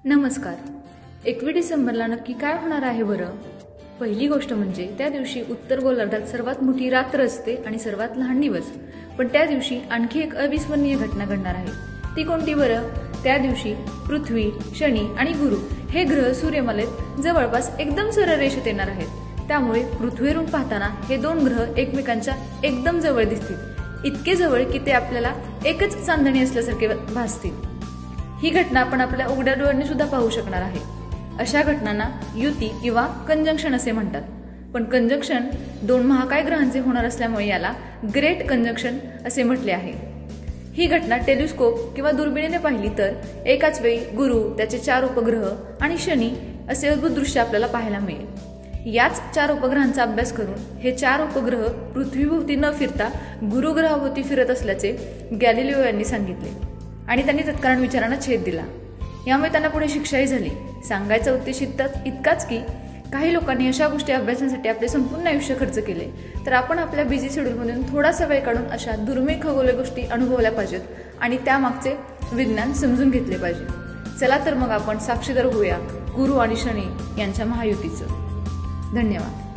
नमस्कार. 21 डिसेंबरला नक्की काय होणार आहे बरं? पहिली गोष्ट म्हणजे त्या दिवशी उत्तर गोलार्धात सर्वात मोठी रात्र असते आणि सर्वात लहान दिवस. पण त्या दिवशी आणखी एक अविस्मरणीय घटना घडणार आहे. ती कोणती बरं? त्या दिवशी पृथ्वी, शनी आणि गुरु हे ग्रह सूर्यमालेत जवळपास एकदम सरळ रेषेत येणार आहेत. त्यामुळे पृथ्वीवरून पाहताना हे दोन ग्रह एकमेकांच्या एकदम जवळ दिसतील. इतके जवळ की ते आपल्याला एकच चांदणी असल्यासारखे भासतील. ही घटना आपण आपल्या उघड्या डोळ्यांनी सुद्धा पाहू शकणार आहे. अशा घटनांना युती किंवा कंजंक्शन असे म्हणतात. पण कंजंक्शन दोन महाकाय ग्रहांचे होणार असल्यामुळे याला ग्रेट कंजंक्शन असे म्हटले आहे. ही घटना टेलिस्कोप किंवा दुर्बिणीने पाहिली तर एकाच वेळी गुरु, त्याचे 4 उपग्रह आणि शनी असे अद्भुत दृश्य आपल्याला पाहायला मिळेल. याच 4 उपग्रहांचा अभ्यास करून हे 4 उपग्रह पृथ्वीभोवती न फिरता गुरुग्रहाभोवती फिरत असल्याचे गॅलिलिओ यांनी सांगितले आणि त्यांनी तत्कालीन विचारांना छेद दिला. यामुळे त्यांना पुढे शिक्षाही झाली. सांगायचा उद्देश इतकाच की काही लोकांनी अशा गोष्टी अभ्यासासाठी आपले संपूर्ण आयुष्य खर्च केले, तर आपण आपल्या बिझी शेड्यूलमधून थोडासा वेळ काढून अशा दुर्मिळ खगोलीय गोष्टी अनुभवल्या पाहिजेत आणि त्यामागचे विज्ञान समजून घेतले पाहिजे. चला तर मग आपण साक्षीदार होऊया गुरु आणि शनी यांच्या महायुतीचं. धन्यवाद.